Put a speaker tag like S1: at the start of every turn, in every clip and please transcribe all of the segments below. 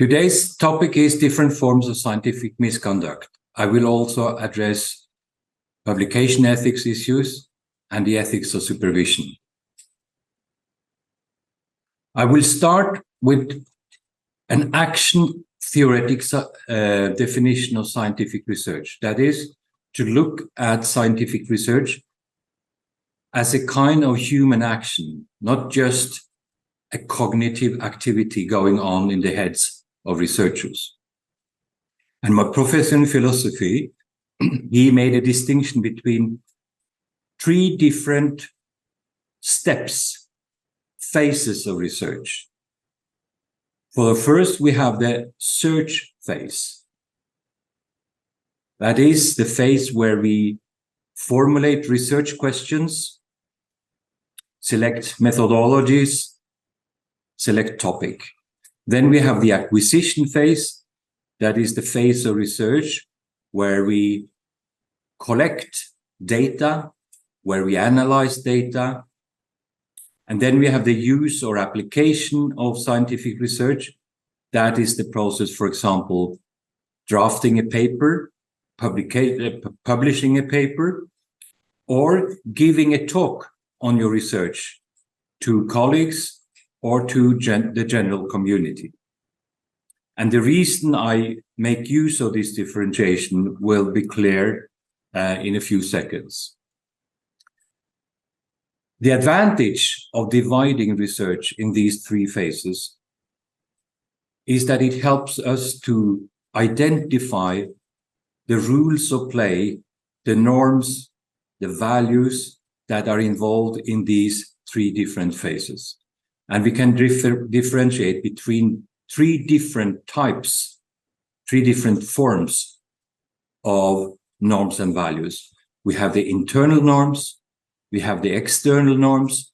S1: Today's topic is different forms of scientific misconduct. I will also address publication ethics issues and the ethics of supervision. I will start with an action theoretic definition of scientific research. That is, to look at scientific research as a kind of human action, not just a cognitive activity going on in the heads of researchers. And my professor in philosophy, he made a distinction between three different steps, phases of research. For the first, we have the search phase. That is the phase where we formulate research questions, select methodologies, select topic. Then we have the acquisition phase. That is the phase of research where we collect data, where we analyze data. And then we have the use or application of scientific research. That is the process, for example, drafting a paper, publishing a paper, or giving a talk on your research to colleagues or to the general community. And the reason I make use of this differentiation will be clear in a few seconds. The advantage of dividing research in these three phases is that it helps us to identify the rules of play, the norms, the values that are involved in these three different phases. And we can differentiate between three different types, three different forms of norms and values. We have the internal norms, we have the external norms,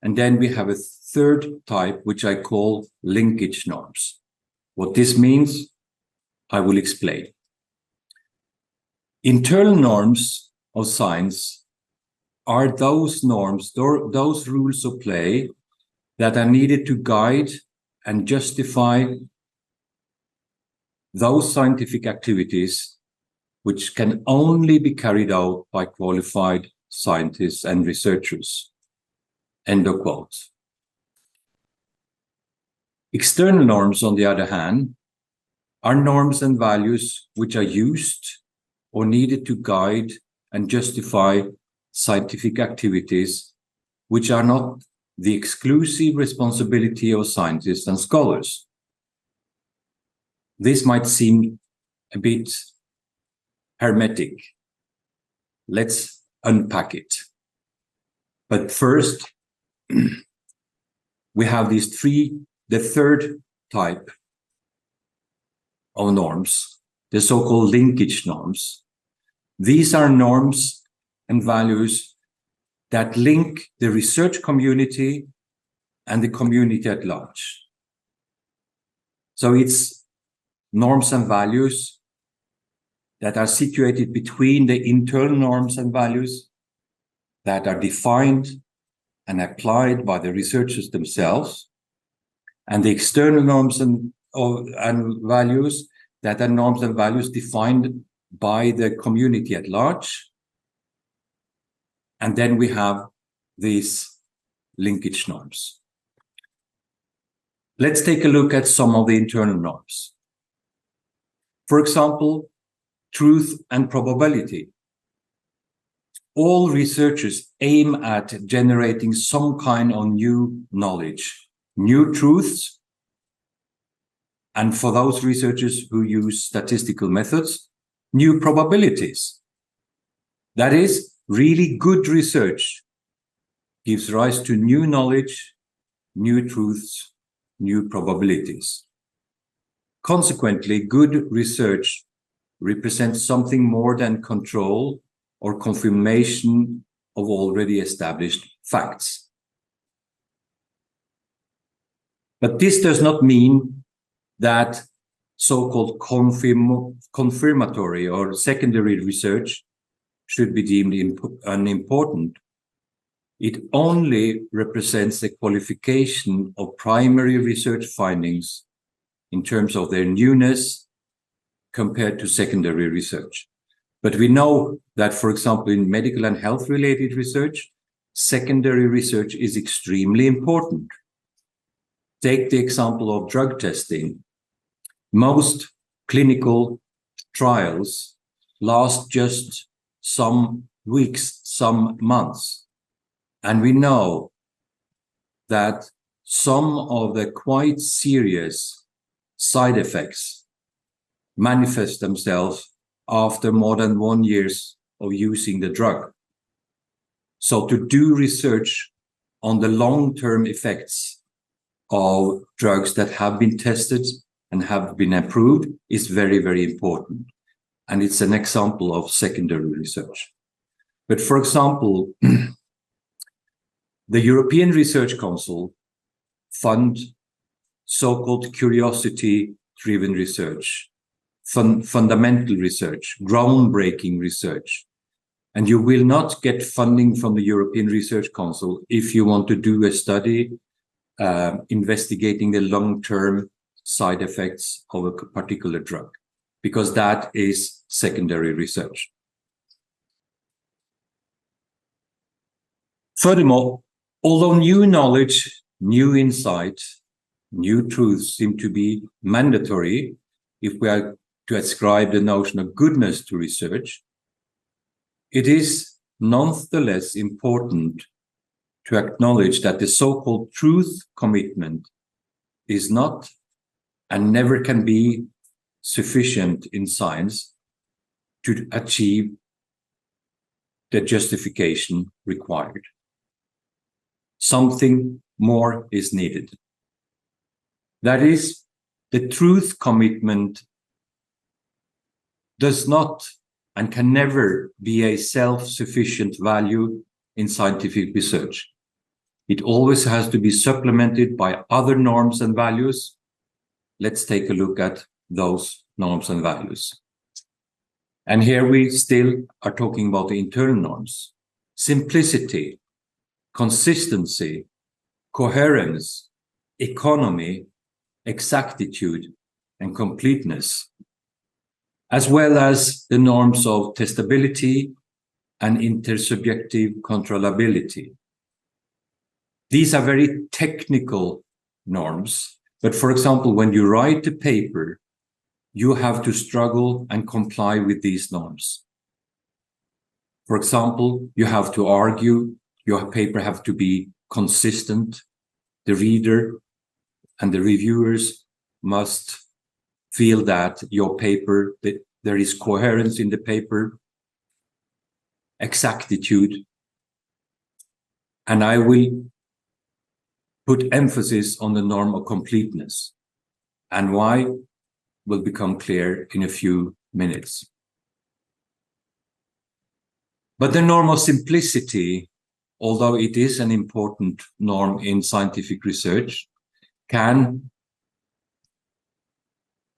S1: and then we have a third type, which I call linkage norms. What this means, I will explain. Internal norms of science are those norms, those rules of play that are needed to guide and justify those scientific activities which can only be carried out by qualified scientists and researchers. End of quote. External norms, on the other hand, are norms and values which are used or needed to guide and justify scientific activities which are not the exclusive responsibility of scientists and scholars. This might seem a bit hermetic. Let's unpack it. But first, we have these three, the third type of norms, the so-called linkage norms. These are norms and values that link the research community and the community at large. So it's norms and values that are situated between the internal norms and values that are defined and applied by the researchers themselves, and the external norms and values that are norms and values defined by the community at large. And then we have these linkage norms. Let's take a look at some of the internal norms. For example, truth and probability. All researchers aim at generating some kind of new knowledge, new truths, and for those researchers who use statistical methods, new probabilities. That is, really good research gives rise to new knowledge, new truths, new probabilities. Consequently, good research represents something more than control or confirmation of already established facts. But this does not mean that so-called confirmatory or secondary research should be deemed unimportant. It only represents the qualification of primary research findings in terms of their newness compared to secondary research. But we know that, for example, in medical and health-related research, secondary research is extremely important. Take the example of drug testing. Most clinical trials last just some weeks, some months. And we know that some of the quite serious side effects manifest themselves after more than 1 year of using the drug. So to do research on the long-term effects of drugs that have been tested and have been approved is very, very important. And it's an example of secondary research. But for example, the European Research Council fund so-called curiosity-driven research, fundamental research, groundbreaking research. And you will not get funding from the European Research Council if you want to do a study investigating the long-term side effects of a particular drug, because that is secondary research. Furthermore, although new knowledge, new insight, new truths seem to be mandatory if we are to ascribe the notion of goodness to research, it is nonetheless important to acknowledge that the so-called truth commitment is not and never can be sufficient in science to achieve the justification required. Something more is needed. That is, the truth commitment does not and can never be a self-sufficient value in scientific research. It always has to be supplemented by other norms and values. Let's take a look at those norms and values. And here we still are talking about the internal norms: simplicity, consistency, coherence, economy, exactitude, and completeness, as well as the norms of testability and intersubjective controllability. These are very technical norms, but for example, when you write a paper, you have to struggle and comply with these norms. For example, you have to argue, your paper have to be consistent, the reader and the reviewers must feel that your paper, that there is coherence in the paper, exactitude, and I will put emphasis on the norm of completeness, and why will become clear in a few minutes. But the norm of simplicity, although it is an important norm in scientific research, can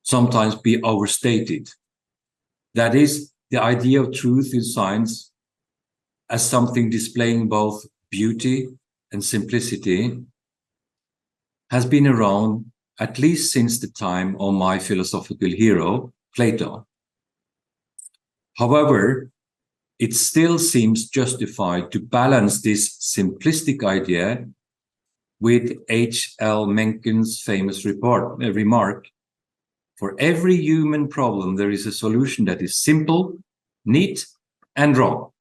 S1: sometimes be overstated. That is, the idea of truth in science as something displaying both beauty and simplicity has been around at least since the time of my philosophical hero, Plato. However, it still seems justified to balance this simplistic idea with H.L. Mencken's famous remark, "For every human problem, there is a solution that is simple, neat, and wrong."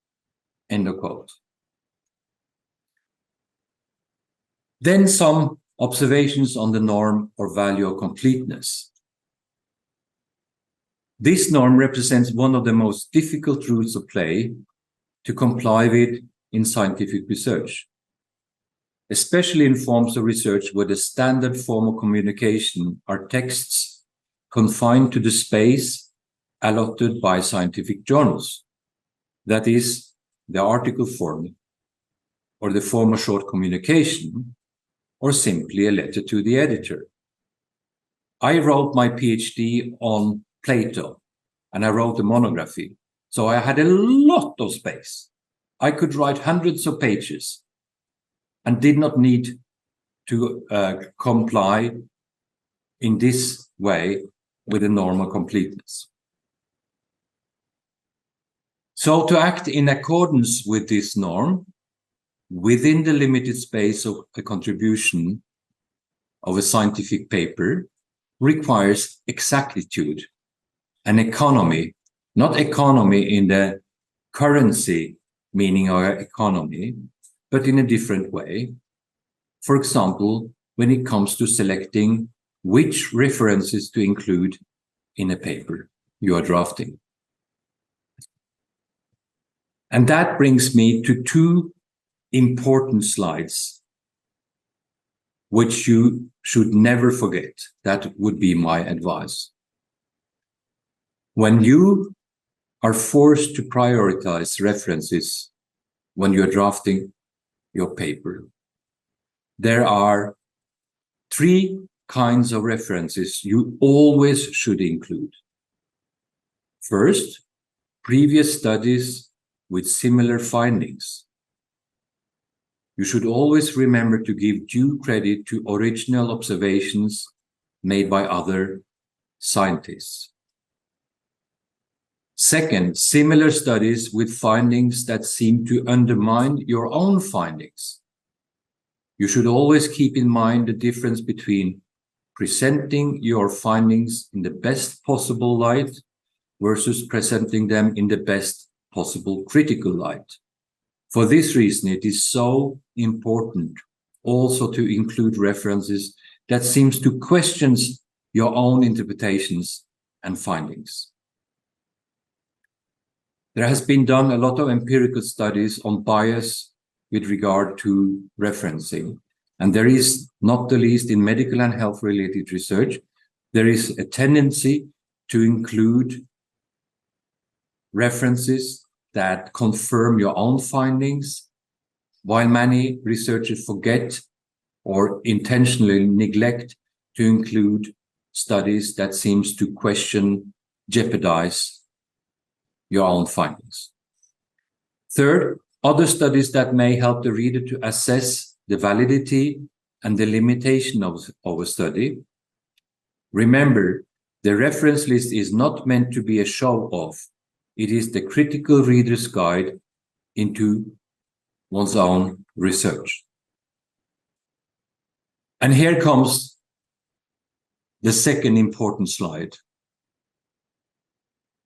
S1: End of quote. Then some observations on the norm or value of completeness. This norm represents one of the most difficult rules of play to comply with in scientific research, especially in forms of research where the standard form of communication are texts confined to the space allotted by scientific journals. That is, the article form, or the form of short communication, or simply a letter to the editor. I wrote my PhD on Plato, and I wrote a monography, so I had a lot of space. I could write hundreds of pages and did not need to comply in this way with a normal completeness. So to act in accordance with this norm, within the limited space of a contribution of a scientific paper, requires exactitude and economy, not economy in the currency meaning of economy, but in a different way. For example, when it comes to selecting which references to include in a paper you are drafting. And that brings me to two important slides, which you should never forget. That would be my advice. When you are forced to prioritize references when you're drafting your paper, there are three kinds of references you always should include. First, previous studies with similar findings. You should always remember to give due credit to original observations made by other scientists. Second, similar studies with findings that seem to undermine your own findings. You should always keep in mind the difference between presenting your findings in the best possible light versus presenting them in the best possible critical light. For this reason, it is so important also to include references that seems to question your own interpretations and findings. There has been done a lot of empirical studies on bias with regard to referencing. And there is, not the least in medical and health-related research, there is a tendency to include references that confirm your own findings, while many researchers forget or intentionally neglect to include studies that seems to question, jeopardize your own findings. Third, other studies that may help the reader to assess the validity and the limitation of a study. Remember, the reference list is not meant to be a show-off. It is the critical reader's guide into one's own research. And here comes the second important slide.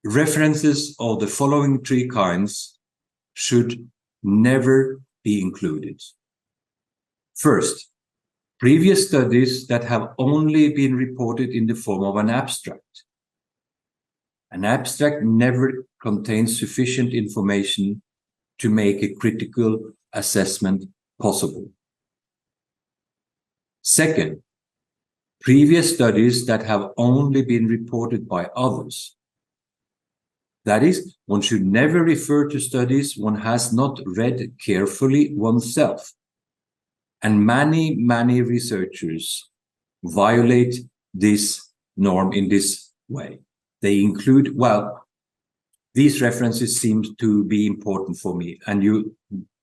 S1: References of the following three kinds should never be included. First, previous studies that have only been reported in the form of an abstract. An abstract never contains sufficient information to make a critical assessment possible. Second, previous studies that have only been reported by others. That is, one should never refer to studies one has not read carefully oneself. And many researchers violate this norm in this way. They include, well, these references seem to be important for me, and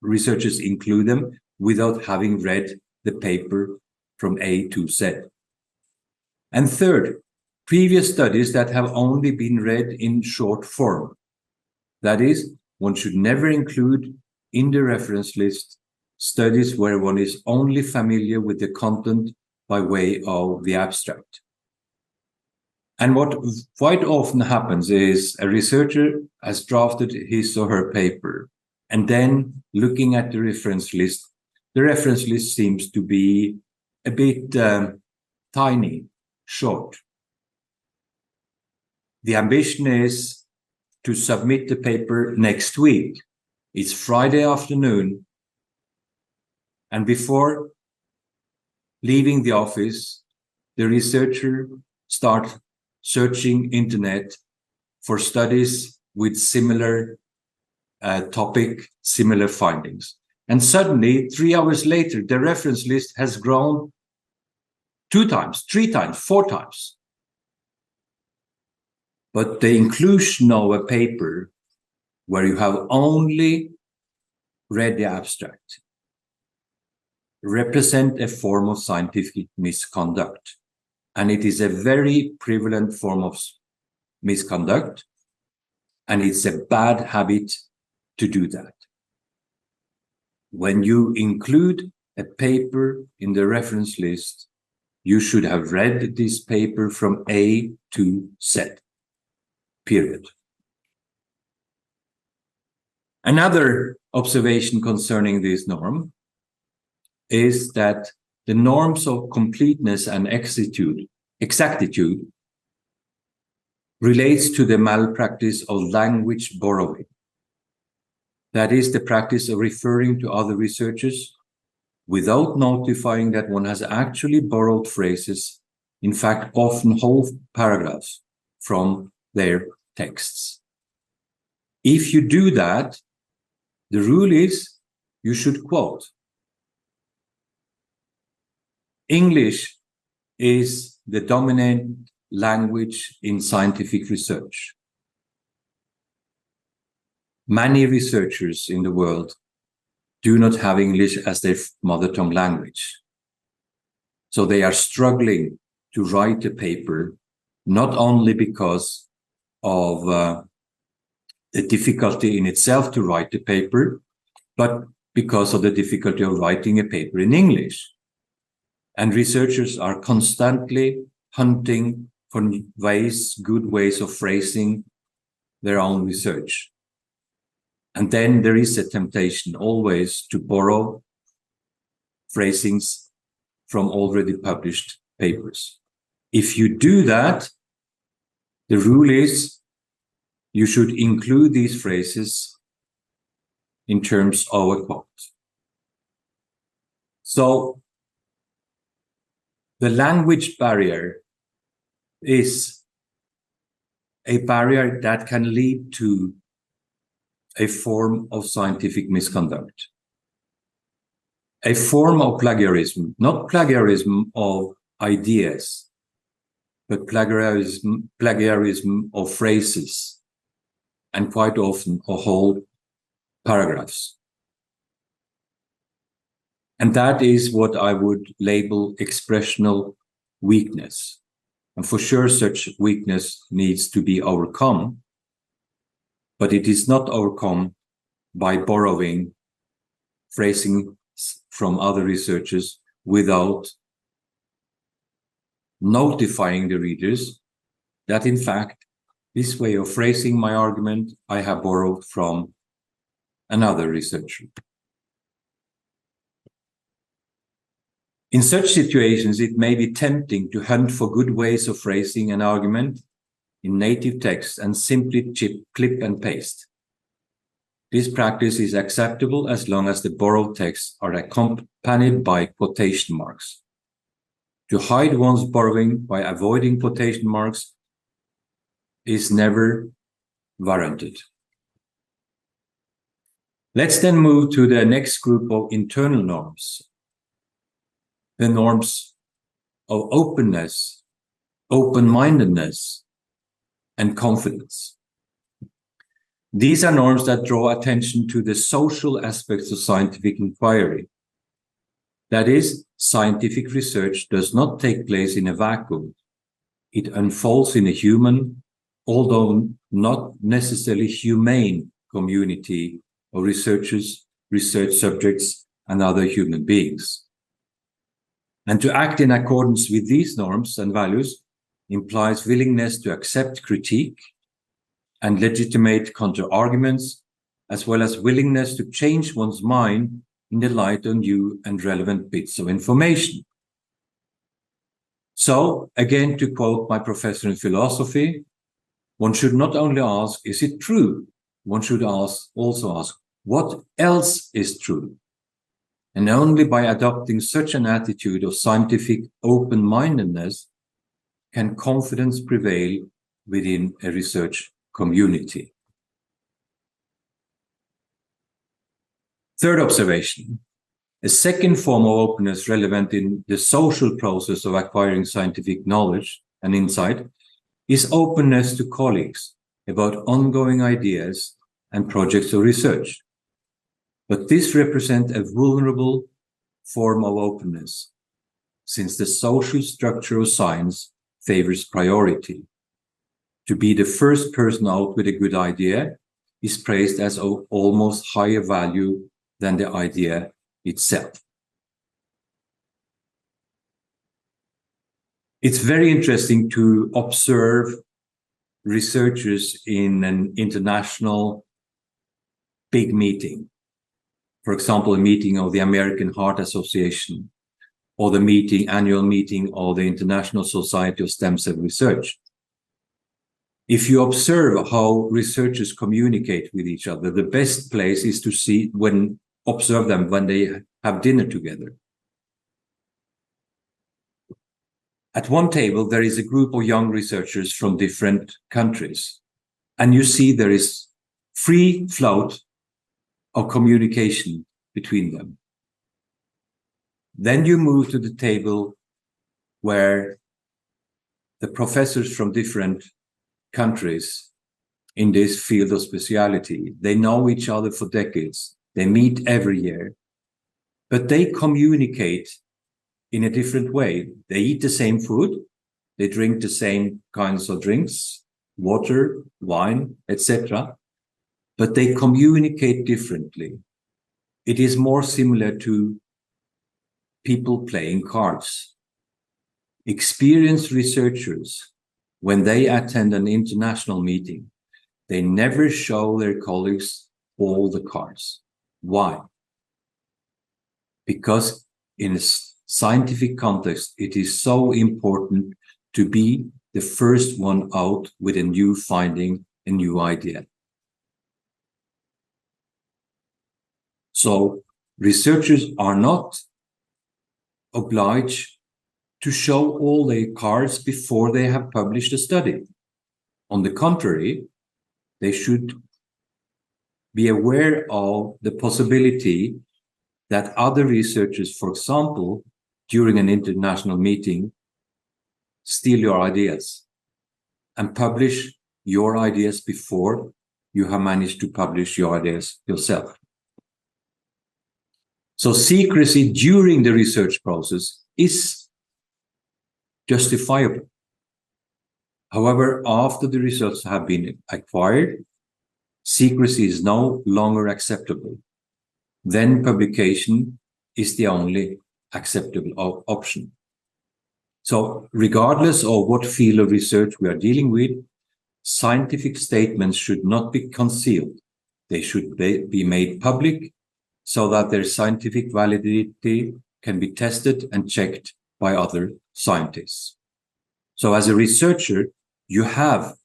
S1: researchers include them without having read the paper from A to Z. And third, previous studies that have only been read in short form. That is, one should never include in the reference list studies where one is only familiar with the content by way of the abstract. And what quite often happens is a researcher has drafted his or her paper, and then looking at the reference list seems to be a bit tiny, short. The ambition is to submit the paper next week. It's Friday afternoon, and before leaving the office, the researcher starts searching internet for studies with similar topic, similar findings. And suddenly, 3 hours later, the reference list has grown 2 times, 3 times, 4 times. But the inclusion of a paper where you have only read the abstract represent a form of scientific misconduct. And it is a very prevalent form of misconduct, and it's a bad habit to do that. When you include a paper in the reference list, you should have read this paper from A to Z, period. Another observation concerning this norm is that the norms of completeness and exactitude relates to the malpractice of language borrowing. That is the practice of referring to other researchers without notifying that one has actually borrowed phrases, in fact, often whole paragraphs from their texts. If you do that, the rule is you should quote. English is the dominant language in scientific research. Many researchers in the world do not have English as their mother tongue language. So they are struggling to write a paper, not only because of the difficulty in itself to write the paper, but because of the difficulty of writing a paper in English. And researchers are constantly hunting for good ways of phrasing their own research. And then there is a temptation always to borrow phrasings from already published papers. If you do that, the rule is you should include these phrases in terms of a quote. So the language barrier is a barrier that can lead to a form of scientific misconduct, a form of plagiarism, not plagiarism of ideas, but plagiarism of phrases, and quite often of whole paragraphs. And that is what I would label expressional weakness. And for sure, such weakness needs to be overcome, but it is not overcome by borrowing phrasing from other researchers without notifying the readers that, in fact, this way of phrasing my argument I have borrowed from another researcher. In such situations, it may be tempting to hunt for good ways of phrasing an argument in native text and simply clip and paste. This practice is acceptable as long as the borrowed texts are accompanied by quotation marks. To hide one's borrowing by avoiding quotation marks is never warranted. Let's then move to the next group of internal norms. The norms of openness, open-mindedness, and confidence. These are norms that draw attention to the social aspects of scientific inquiry. That is, scientific research does not take place in a vacuum. It unfolds in a human, although not necessarily humane, community of researchers, research subjects, and other human beings. And to act in accordance with these norms and values implies willingness to accept critique and legitimate counter-arguments, as well as willingness to change one's mind in the light of new and relevant bits of information. So, again, to quote my professor in philosophy, one should not only ask, is it true? One should also ask, what else is true? And only by adopting such an attitude of scientific open-mindedness can confidence prevail within a research community. Third observation, a second form of openness relevant in the social process of acquiring scientific knowledge and insight is openness to colleagues about ongoing ideas and projects of research. But this represents a vulnerable form of openness, since the social structure of science favors priority. To be the first person out with a good idea is praised as of almost higher value than the idea itself. It's very interesting to observe researchers in an international big meeting. For example, a meeting of the American Heart Association or the annual meeting of the International Society of Stem Cell Research. If you observe how researchers communicate with each other, the best place is to observe them when they have dinner together. At one table, there is a group of young researchers from different countries, and you see there is free flow of communication between them. Then you move to the table where the professors from different countries in this field of speciality, they know each other for decades, they meet every year, but they communicate in a different way. They eat the same food, they drink the same kinds of drinks, water, wine, etc., but they communicate differently. It is more similar to people playing cards. Experienced researchers, when they attend an international meeting, they never show their colleagues all the cards. Why? Because in a scientific context, it is so important to be the first one out with a new finding, a new idea. So researchers are not obliged to show all their cards before they have published a study. On the contrary, they should be aware of the possibility that other researchers, for example, during an international meeting, steal your ideas and publish your ideas before you have managed to publish your ideas yourself. So secrecy during the research process is justifiable. However, after the results have been acquired, secrecy is no longer acceptable. Then publication is the only acceptable option. So regardless of what field of research we are dealing with, scientific statements should not be concealed. They should be made public so that their scientific validity can be tested and checked by other scientists. So as a researcher, you have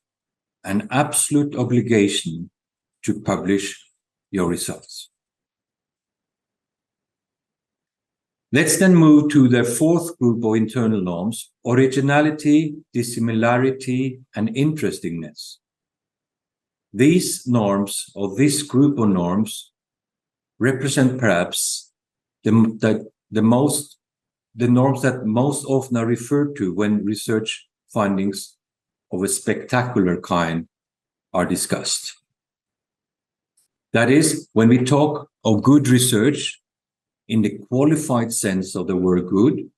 S1: an absolute obligation to publish your results. Let's then move to the fourth group of internal norms: originality, dissimilarity, and interestingness. These norms, or this group of norms, represent perhaps the norms that most often are referred to when research findings of a spectacular kind are discussed. That is, when we talk of good research, in the qualified sense of the word good,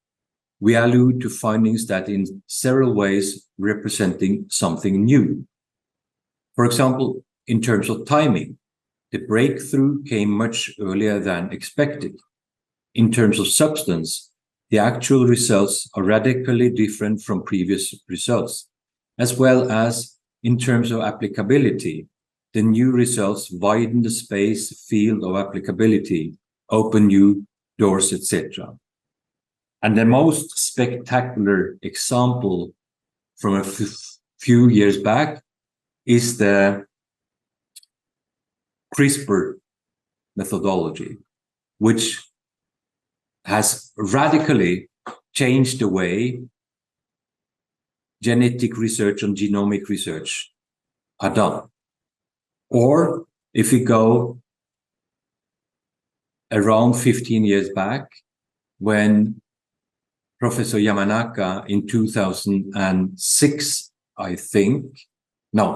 S1: we allude to findings that in several ways representing something new. For example, in terms of timing, the breakthrough came much earlier than expected. In terms of substance, the actual results are radically different from previous results, as well as in terms of applicability. The new results widen the field of applicability, open new doors, etc. And the most spectacular example from a few years back is the CRISPR methodology, which has radically changed the way genetic research and genomic research are done. Or if we go around 15 years back, when Professor Yamanaka in 2006,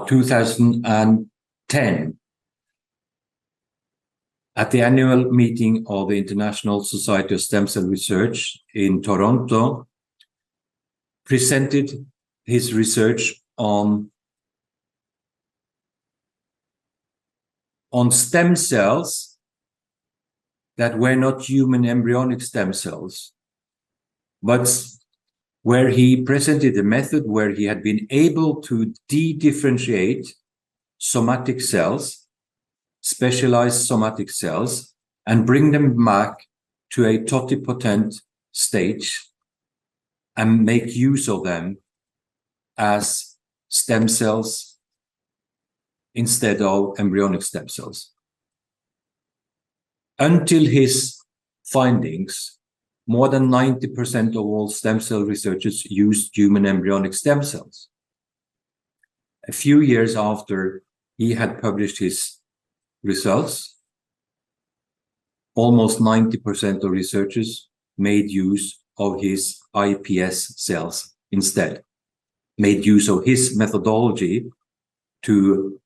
S1: 2010, At the annual meeting of the International Society of Stem Cell Research in Toronto, presented his research on stem cells that were not human embryonic stem cells, but where he presented a method where he had been able to de-differentiate somatic cells, specialized somatic cells, and bring them back to a totipotent stage and make use of them as stem cells instead of embryonic stem cells. Until his findings, more than 90% of all stem cell researchers used human embryonic stem cells. A few years after he had published his results, almost 90% of researchers made use of his iPS cells instead, made use of his methodology to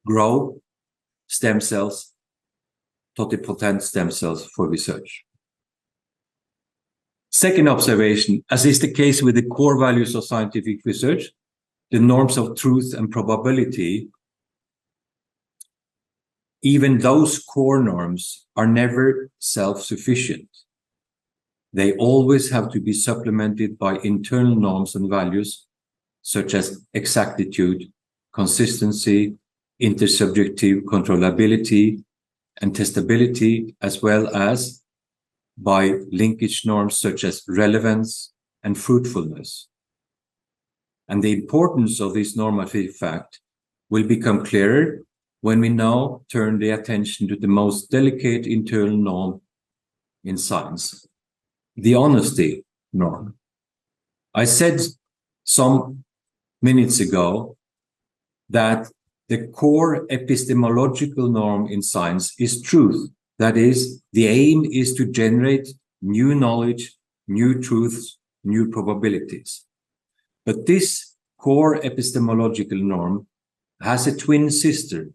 S1: grow stem cells, totipotent stem cells for research. Second observation, as is the case with the core values of scientific research, the norms of truth and probability, even those core norms are never self-sufficient. They always have to be supplemented by internal norms and values, such as exactitude, consistency, intersubjective controllability, and testability, as well as by linkage norms such as relevance and fruitfulness. And the importance of this normative fact will become clearer when we now turn the attention to the most delicate internal norm in science, the honesty norm. I said some minutes ago that the core epistemological norm in science is truth. That is, the aim is to generate new knowledge, new truths, new probabilities. But this core epistemological norm has a twin sister.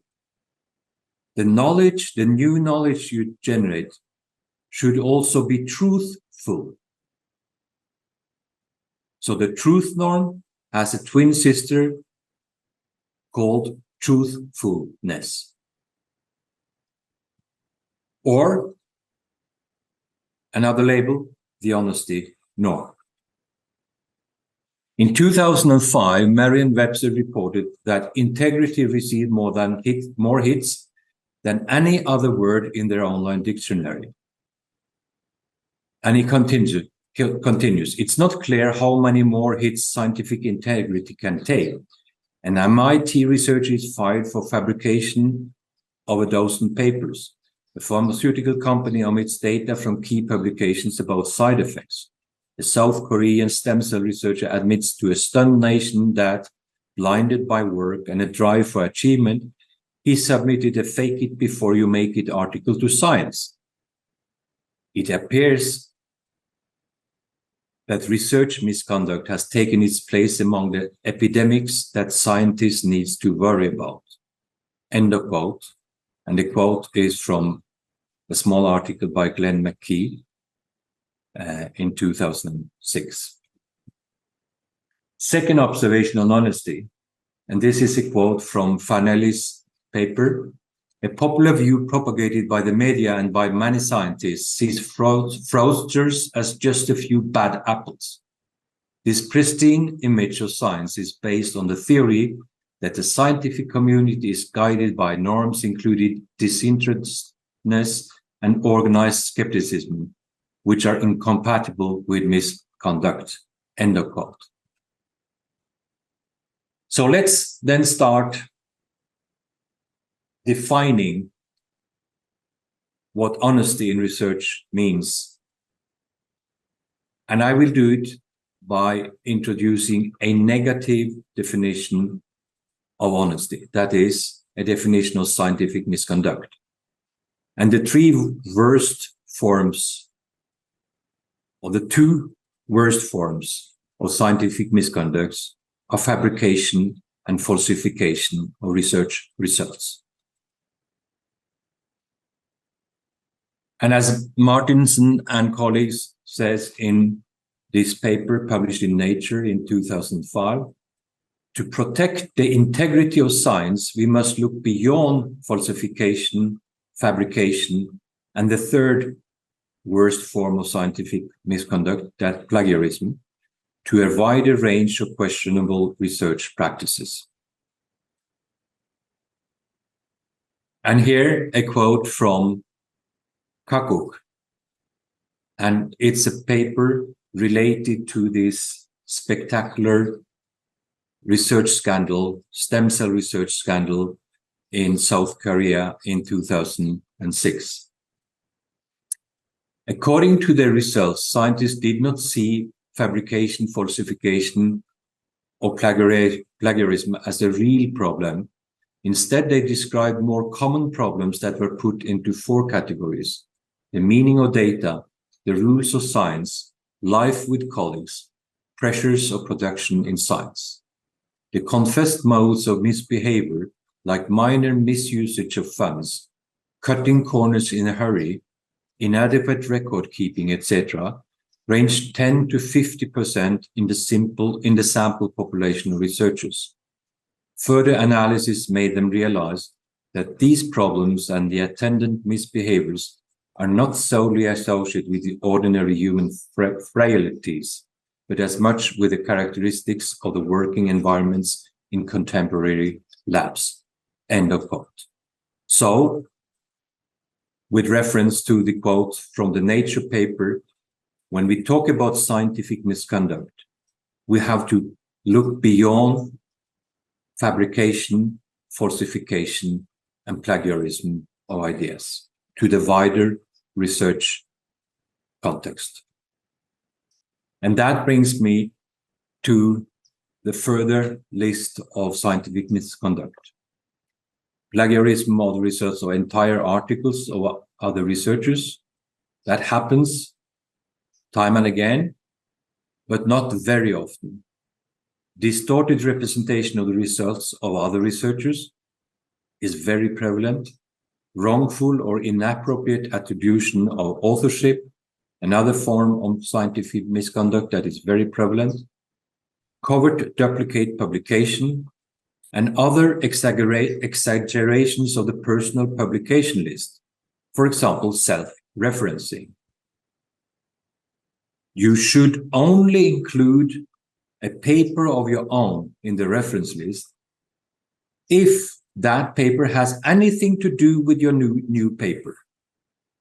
S1: The knowledge, the new knowledge you generate, should also be truthful. So the truth norm has a twin sister called truthfulness. Or another label, the honesty norm. In 2005, Merriam-Webster reported that integrity received more hits than any other word in their online dictionary. And he continues, it's not clear how many more hits scientific integrity can take. An MIT researcher is fired for fabrication of a dozen papers. The pharmaceutical company omits data from key publications about side effects. The South Korean stem cell researcher admits to a stunned nation that, blinded by work and a drive for achievement, he submitted a fake it before you make it article to Science. It appears that research misconduct has taken its place among the epidemics that scientists need to worry about. End of quote. And the quote is from a small article by Glenn McKee in 2006. Second observation on honesty, and this is a quote from Fanelli's paper. A popular view propagated by the media and by many scientists sees fraudsters as just a few bad apples. This pristine image of science is based on the theory that the scientific community is guided by norms including disinterestedness and organized skepticism, which are incompatible with misconduct. End of quote. So let's then start defining what honesty in research means. And I will do it by introducing a negative definition of honesty. That is a definition of scientific misconduct. And the three worst forms, or the two worst forms of scientific misconducts, are fabrication and falsification of research results. And as Martinson and colleagues says in this paper published in Nature in 2005, to protect the integrity of science, we must look beyond falsification, fabrication, and the third worst form of scientific misconduct, that plagiarism, to a wider range of questionable research practices. And here a quote from Kakuk, and it's a paper related to this spectacular research scandal, stem cell research scandal in South Korea in 2006. According to their results, scientists did not see fabrication, falsification, or plagiarism as a real problem. Instead, they described more common problems that were put into 4 categories: the meaning of data, the rules of science, life with colleagues, pressures of production in science. The confessed modes of misbehavior, like minor misusage of funds, cutting corners in a hurry, inadequate record keeping, etc., ranged 10 to 50% in the sample population of researchers. Further analysis made them realize that these problems and the attendant misbehaviors are not solely associated with the ordinary human frailties, but as much with the characteristics of the working environments in contemporary labs. End of quote. So, with reference to the quote from the Nature paper, when we talk about scientific misconduct, we have to look beyond fabrication, falsification, and plagiarism of ideas to the wider research context. And that brings me to the further list of scientific misconduct. Plagiarism of the results of entire articles of other researchers. That happens time and again, but not very often. Distorted representation of the results of other researchers is very prevalent. Wrongful or inappropriate attribution of authorship, another form of scientific misconduct that is very prevalent. Covert duplicate publication, and other exaggerations of the personal publication list. For example, self-referencing. You should only include a paper of your own in the reference list if that paper has anything to do with your new paper.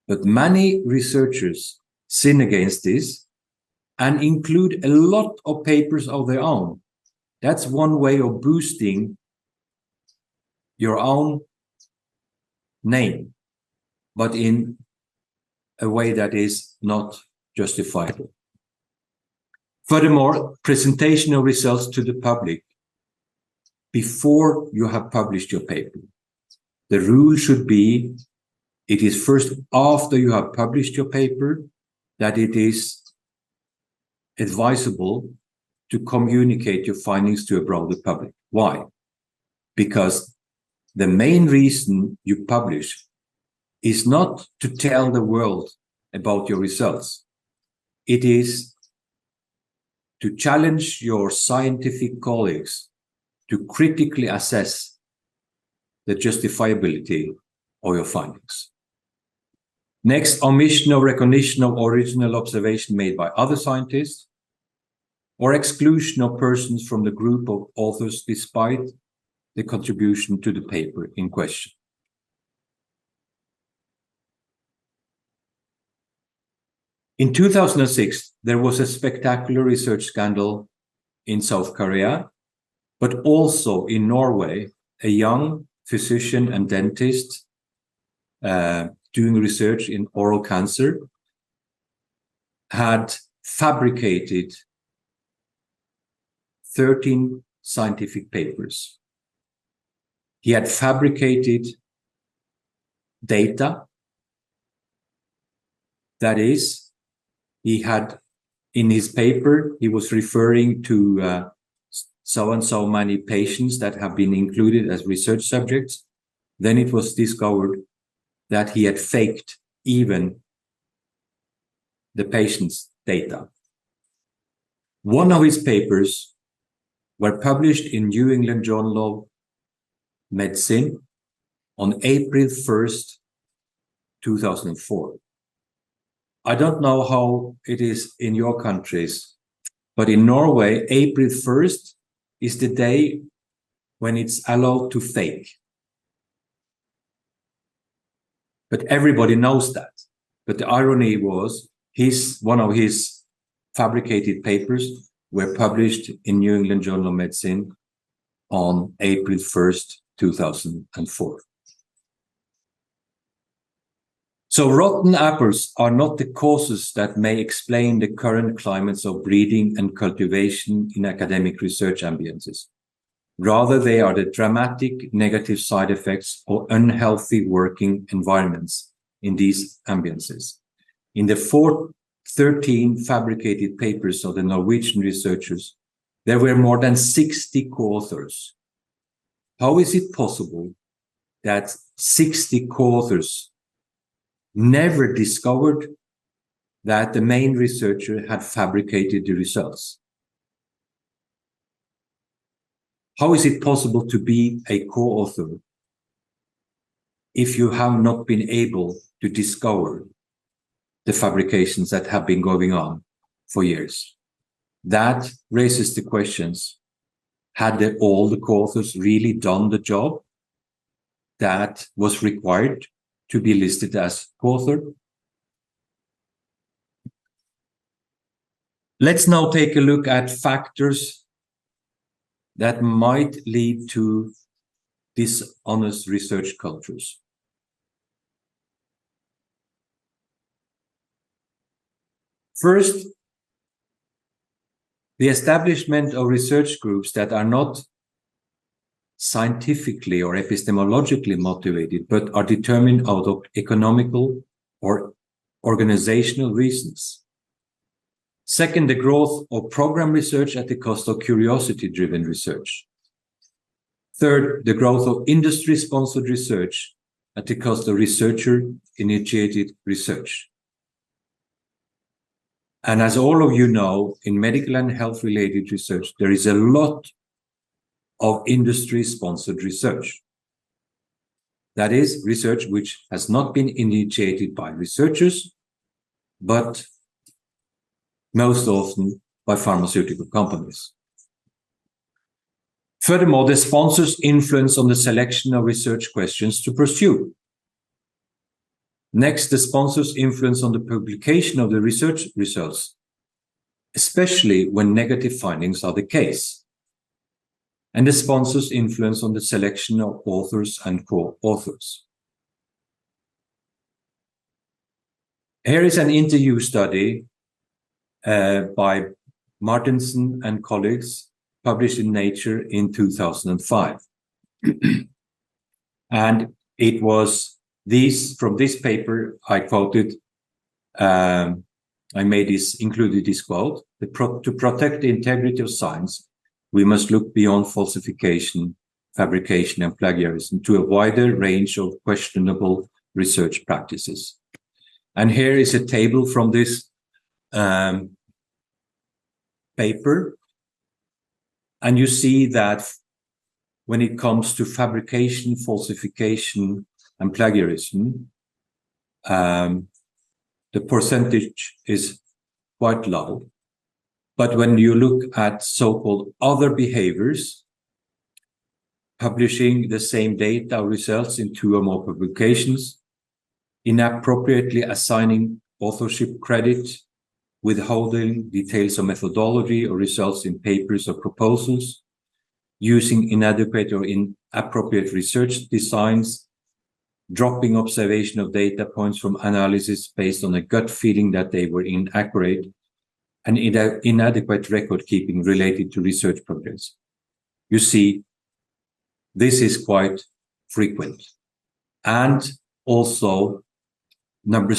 S1: But many researchers sin against this and include a lot of papers of their own. That's one way of boosting your own name, but in a way that is not justifiable. Furthermore, presentation of results to the public before you have published your paper. The rule should be, it is first after you have published your paper that it is advisable to communicate your findings to a broader public. Why? Because the main reason you publish is not to tell the world about your results. It is to challenge your scientific colleagues to critically assess the justifiability of your findings. Next, omission or recognition of original observation made by other scientists, or exclusion of persons from the group of authors despite the contribution to the paper in question. In 2006, there was a spectacular research scandal in South Korea, but also in Norway, a young physician and dentist doing research in oral cancer had fabricated 13 scientific papers. He had fabricated data. That is, he had in his paper, he was referring to so and so many patients that have been included as research subjects. Then it was discovered that he had faked even the patient's data. One of his papers were published in New England Journal of Medicine on April 1st, 2004. I don't know how it is in your countries, but in Norway, April 1st is the day when it's allowed to fake. But everybody knows that. But the irony was one of his fabricated papers were published in New England Journal of Medicine on April 1st, 2004. So rotten apples are not the causes that may explain the current climates of breeding and cultivation in academic research ambiences. Rather, they are the dramatic negative side effects of unhealthy working environments in these ambiences. In the 13 fabricated papers of the Norwegian researchers, there were more than 60 co-authors. How is it possible that 60 co-authors never discovered that the main researcher had fabricated the results? How is it possible to be a co-author if you have not been able to discover the fabrications that have been going on for years? That raises the questions: had all the co-authors really done the job that was required to be listed as co-author? Let's now take a look at factors that might lead to dishonest research cultures. First, the establishment of research groups that are not scientifically or epistemologically motivated, but are determined out of economical or organizational reasons. Second, the growth of program research at the cost of curiosity-driven research. Third, the growth of industry-sponsored research at the cost of researcher-initiated research. And as all of you know, in medical and health-related research, there is a lot of industry-sponsored research. That is, research which has not been initiated by researchers, but most often by pharmaceutical companies. Furthermore, the sponsors' influence on the selection of research questions to pursue. Next, the sponsors' influence on the publication of the research results, especially when negative findings are the case. And the sponsors' influence on the selection of authors and co-authors. Here is an interview study by Martinson and colleagues, published in Nature in 2005. And it was from this paper I quoted, I included this quote: to protect the integrity of science, we must look beyond falsification, fabrication, and plagiarism to a wider range of questionable research practices. And here is a table from this paper, and you see that when it comes to fabrication, falsification, and plagiarism, the percentage is quite low. But when you look at so-called other behaviors, publishing the same data or results in 2 or more publications, inappropriately assigning authorship credit, withholding details of methodology or results in papers or proposals, using inadequate or inappropriate research designs, dropping observation of data points from analysis based on a gut feeling that they were inaccurate, and inadequate record keeping related to research projects. You see, this is quite frequent. And also, number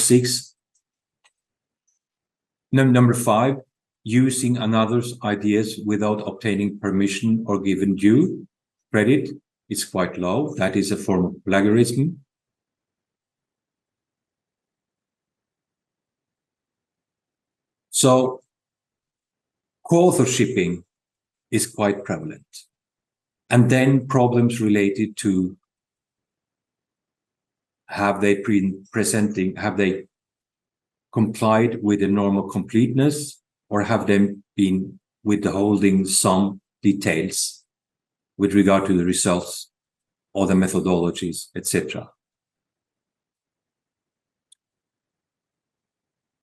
S1: 5, using another's ideas without obtaining permission or given due credit is quite low. That is a form of plagiarism. So co-authorshipping is quite prevalent. And then problems related to have they complied with the normal completeness, or have they been withholding some details with regard to the results or the methodologies, etc.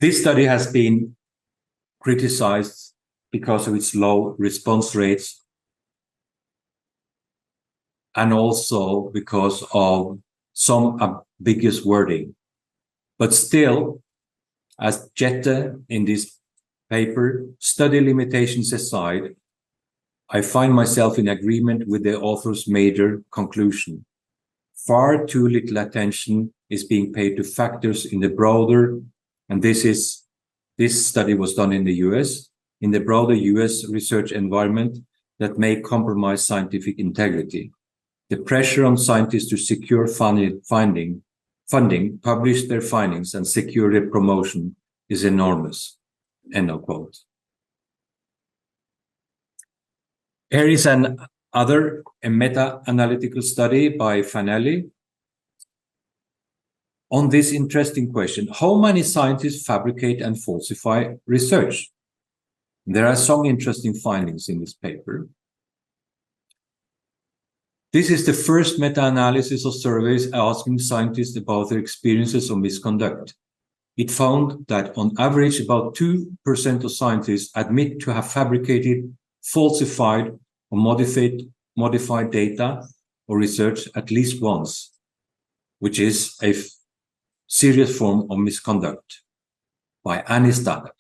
S1: This study has been criticized because of its low response rates and also because of some ambiguous wording. But still, as Jette in this paper, study limitations aside, I find myself in agreement with the author's major conclusion. Far too little attention is being paid to factors in the broader, and this study was done in the US, in the broader US research environment that may compromise scientific integrity. The pressure on scientists to secure funding, publish their findings, and secure their promotion is enormous. End of quote. Here is a meta-analytical study by Fanelli on this interesting question: how many scientists fabricate and falsify research? There are some interesting findings in this paper. This is the first meta-analysis of surveys asking scientists about their experiences of misconduct. It found that on average, about 2% of scientists admit to have fabricated, falsified, or modified data or research at least once, which is a serious form of misconduct by any standard.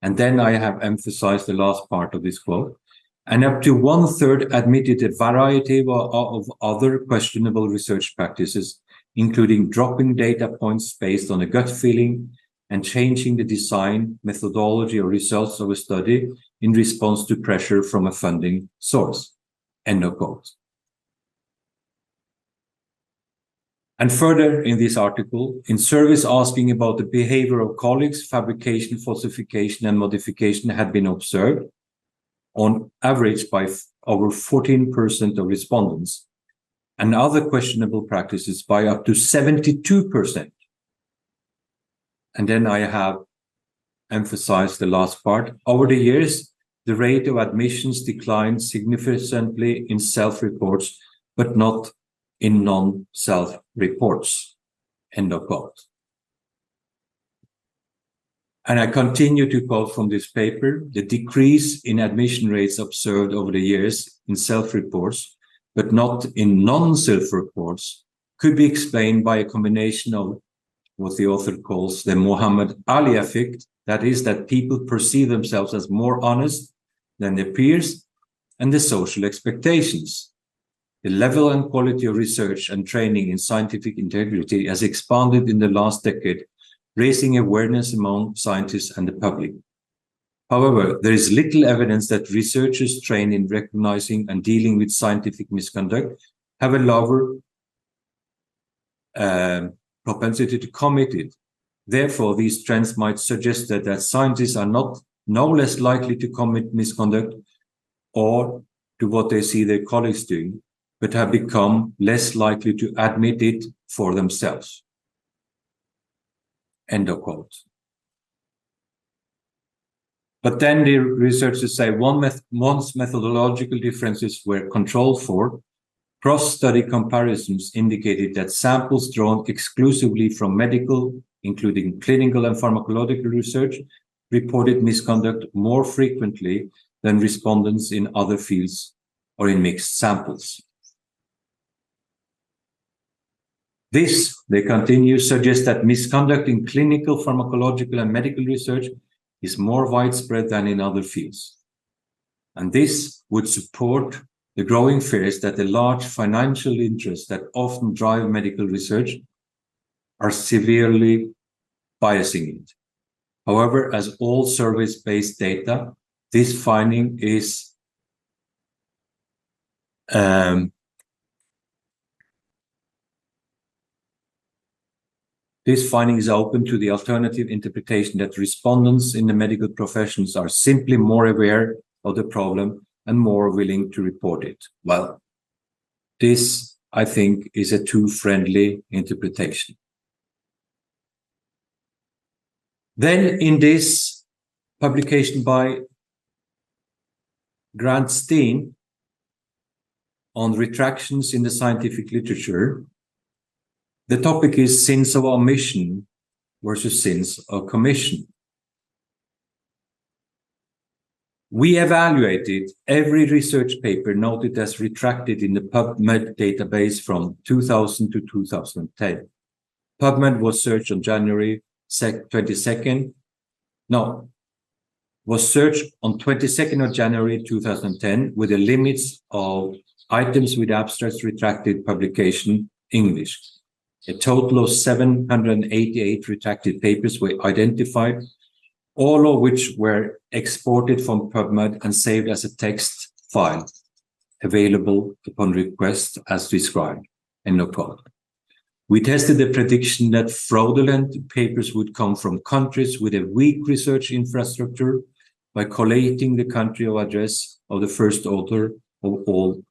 S1: And then I have emphasized the last part of this quote. And up to 1/3 admitted a variety of other questionable research practices, including dropping data points based on a gut feeling and changing the design, methodology, or results of a study in response to pressure from a funding source. End of quote. And further in this article, in surveys asking about the behavior of colleagues, fabrication, falsification, and modification had been observed on average by over 14% of respondents, and other questionable practices by up to 72%. And then I have emphasized the last part. Over the years, the rate of admissions declined significantly in self-reports, but not in non-self reports. End of quote. And I continue to quote from this paper: the decrease in admission rates observed over the years in self-reports, but not in non-self reports, could be explained by a combination of what the author calls the Muhammad Ali effect, that is, that people perceive themselves as more honest than their peers, and the social expectations. The level and quality of research and training in scientific integrity has expanded in the last decade, raising awareness among scientists and the public. However, there is little evidence that researchers trained in recognizing and dealing with scientific misconduct have a lower propensity to commit it. Therefore, these trends might suggest that scientists are no less likely to commit misconduct or to what they see their colleagues doing, but have become less likely to admit it for themselves. End of quote. But then the researchers say once methodological differences were controlled for, cross-study comparisons indicated that samples drawn exclusively from medical, including clinical and pharmacological research, reported misconduct more frequently than respondents in other fields or in mixed samples. This, they continue, suggests that misconduct in clinical, pharmacological, and medical research is more widespread than in other fields. And this would support the growing fears that the large financial interests that often drive medical research are severely biasing it. However, as all surveys-based data, this finding is This finding is open to the alternative interpretation that respondents in the medical professions are simply more aware of the problem and more willing to report it. Well, this, I think, is a too friendly interpretation. Then in this publication by Grant Steen on retractions in the scientific literature, the topic is sins of omission versus sins of commission. We evaluated every research paper noted as retracted in the PubMed database from 2000 to 2010. PubMed was searched on January 22nd. No, was searched on 22nd of January 2010 with the limits of items with abstracts retracted publication English. A total of 788 retracted papers were identified, all of which were exported from PubMed and saved as a text file, available upon request as described. End of quote. We tested the prediction that fraudulent papers would come from countries with a weak research infrastructure by collating the country of address of the first author of all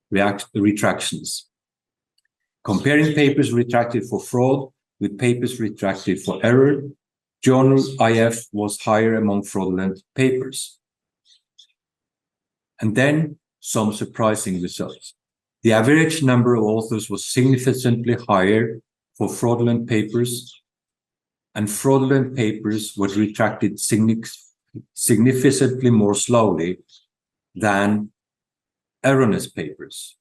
S1: retractions. Comparing papers retracted for fraud with papers retracted for error, journal IF was higher among fraudulent papers. And then some surprising results. The average number of authors was significantly higher for fraudulent papers, and fraudulent papers were retracted significantly more slowly than erroneous papers.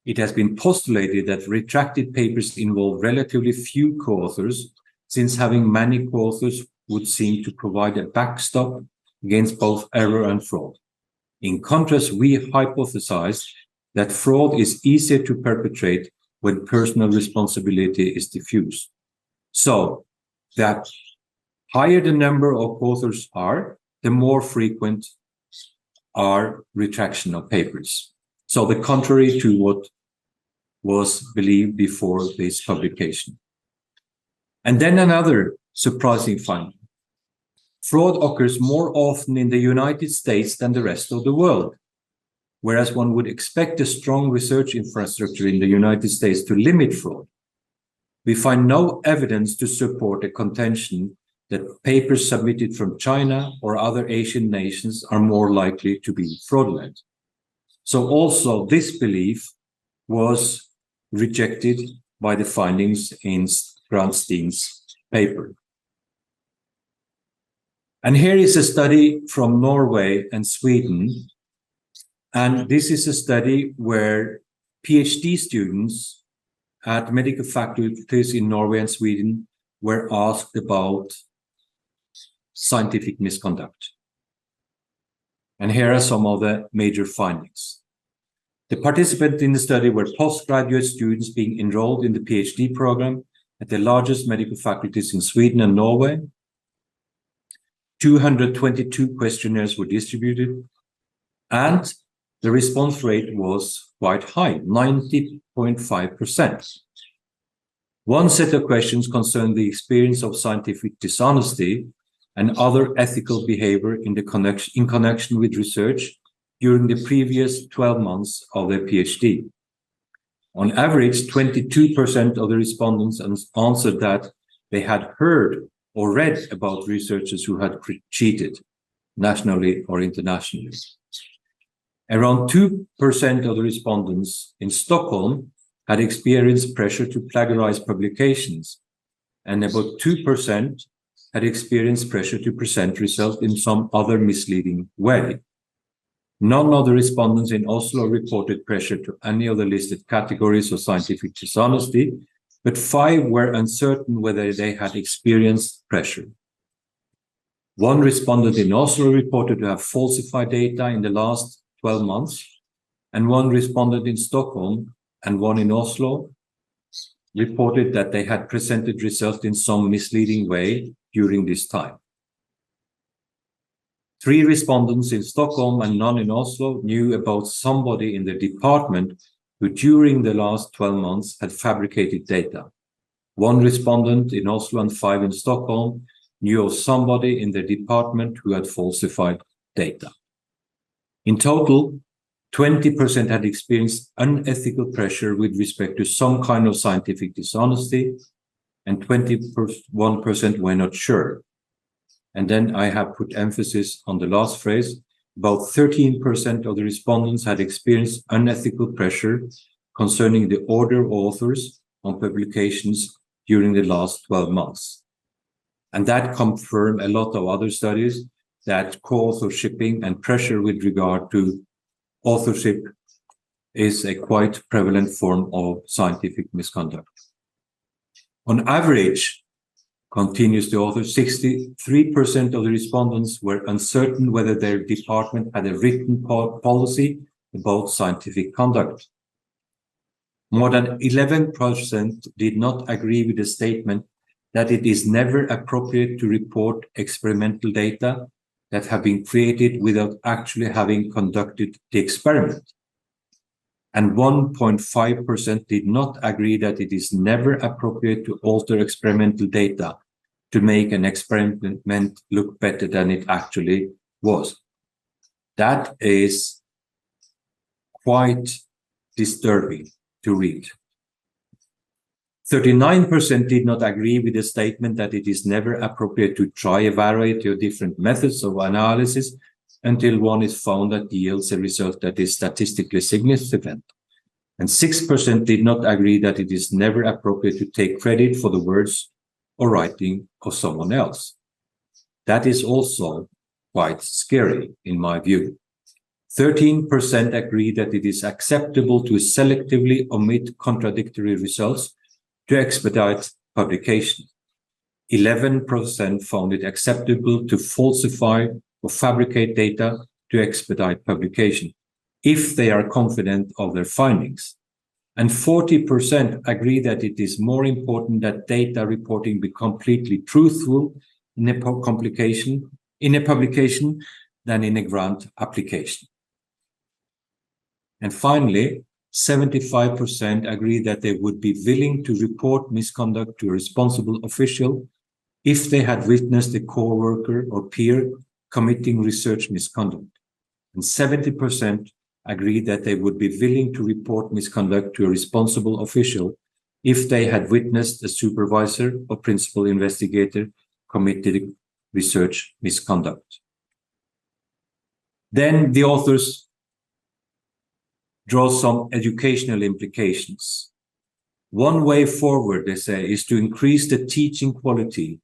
S1: It has been postulated that retracted papers involve relatively few co-authors, since having many co-authors would seem to provide a backstop against both error and fraud. In contrast, we hypothesized that fraud is easier to perpetrate when personal responsibility is diffused. So, that higher the number of authors are, the more frequent are retraction of papers. So the contrary to what was believed before this publication. And then another surprising finding. Fraud occurs more often in the United States than the rest of the world, whereas one would expect a strong research infrastructure in the United States to limit fraud. We find no evidence to support a contention that papers submitted from China or other Asian nations are more likely to be fraudulent. So also this belief was rejected by the findings in Grant Steen's paper. And here is a study from Norway and Sweden. And this is a study where PhD students at medical faculties in Norway and Sweden were asked about scientific misconduct. And here are some of the major findings. The participants in the study were postgraduate students being enrolled in the PhD program at the largest medical faculties in Sweden and Norway. 222 questionnaires were distributed, and the response rate was quite high, 90.5%. One set of questions concerned the experience of scientific dishonesty and other ethical behavior in connection with research during the previous 12 months of their PhD. On average, 22% of the respondents answered that they had heard or read about researchers who had cheated, nationally or internationally. Around 2% of the respondents in Stockholm had experienced pressure to plagiarize publications, and about 2% had experienced pressure to present results in some other misleading way. None of the respondents in Oslo reported pressure to any of the listed categories of scientific dishonesty, but 5 were uncertain whether they had experienced pressure. One respondent in Oslo reported to have falsified data in the last 12 months, and one respondent in Stockholm and one in Oslo reported that they had presented results in some misleading way during this time. 3 respondents in Stockholm and none in Oslo knew about somebody in the department who during the last 12 months had fabricated data. One respondent in Oslo and 5 in Stockholm knew of somebody in their department who had falsified data. In total, 20% had experienced unethical pressure with respect to some kind of scientific dishonesty, and 21% were not sure. And then I have put emphasis on the last phrase. About 13% of the respondents had experienced unethical pressure concerning the order of authors on publications during the last 12 months. And that confirmed a lot of other studies that co-authorshipping and pressure with regard to authorship is a quite prevalent form of scientific misconduct. On average, continues the author, 63% of the respondents were uncertain whether their department had a written policy about scientific conduct. More than 11% did not agree with the statement that it is never appropriate to report experimental data that have been created without actually having conducted the experiment. And 1.5% did not agree that it is never appropriate to alter experimental data to make an experiment look better than it actually was. That is quite disturbing to read. 39% did not agree with the statement that it is never appropriate to try a variety of different methods of analysis until one is found that yields a result that is statistically significant. And 6% did not agree that it is never appropriate to take credit for the words or writing of someone else. That is also quite scary, in my view. 13% agree that it is acceptable to selectively omit contradictory results to expedite publication. 11% found it acceptable to falsify or fabricate data to expedite publication, if they are confident of their findings. And 40% agree that it is more important that data reporting be completely truthful in a publication than in a grant application. And finally, 75% agree that they would be willing to report misconduct to a responsible official if they had witnessed a co-worker or peer committing research misconduct. And 70% agree that they would be willing to report misconduct to a responsible official if they had witnessed a supervisor or principal investigator committing research misconduct. Then the authors draw some educational implications. One way forward, they say, is to increase the teaching quality,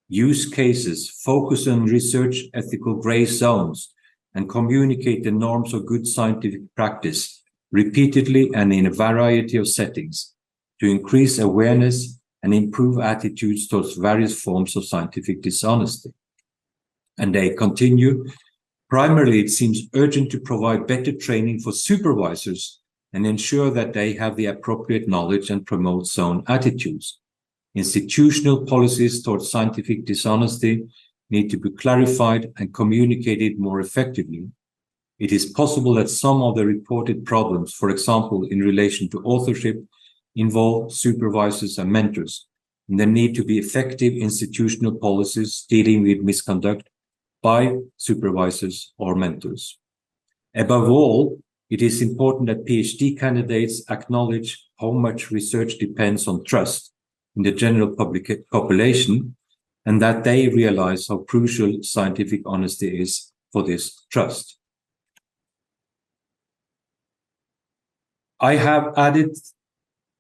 S1: use cases, focus on research ethical gray zones, and communicate the norms of good scientific practice repeatedly and in a variety of settings to increase awareness and improve attitudes towards various forms of scientific dishonesty. And they continue, primarily, it seems urgent to provide better training for supervisors and ensure that they have the appropriate knowledge and promote sound attitudes. Institutional policies towards scientific dishonesty need to be clarified and communicated more effectively. It is possible that some of the reported problems, for example, in relation to authorship, involve supervisors and mentors, and there need to be effective institutional policies dealing with misconduct by supervisors or mentors. Above all, it is important that PhD candidates acknowledge how much research depends on trust in the general population, and that they realize how crucial scientific honesty is for this trust. I have added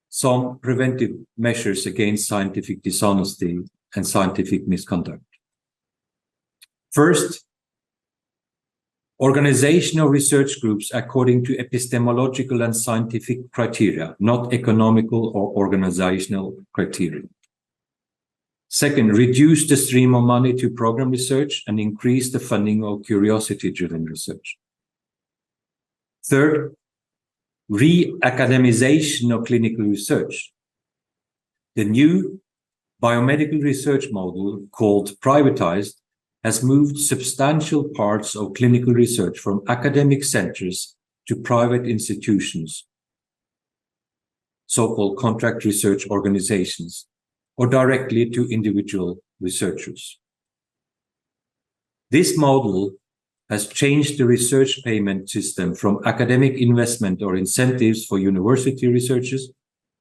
S1: some preventive measures against scientific dishonesty and scientific misconduct. First, organization of research groups according to epistemological and scientific criteria, not economical or organizational criteria. Second, reduce the stream of money to program research and increase the funding of curiosity-driven research. Third, re-academization of clinical research. The new biomedical research model, called privatized, has moved substantial parts of clinical research from academic centers to private institutions, so-called contract research organizations, or directly to individual researchers. This model has changed the research payment system from academic investment or incentives for university researchers,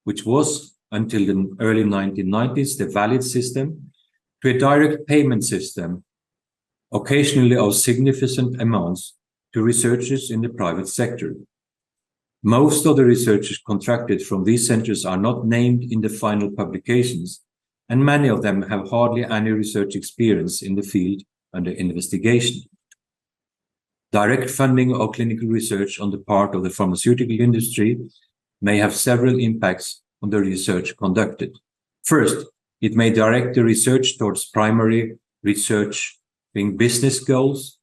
S1: which was until the early 1990s the valid system, to a direct payment system, occasionally of significant amounts, to researchers in the private sector. Most of the researchers contracted from these centers are not named in the final publications, and many of them have hardly any research experience in the field under investigation. Direct funding of clinical research on the part of the pharmaceutical industry may have several impacts on the research conducted. First, it may direct the research towards primary research being business goals.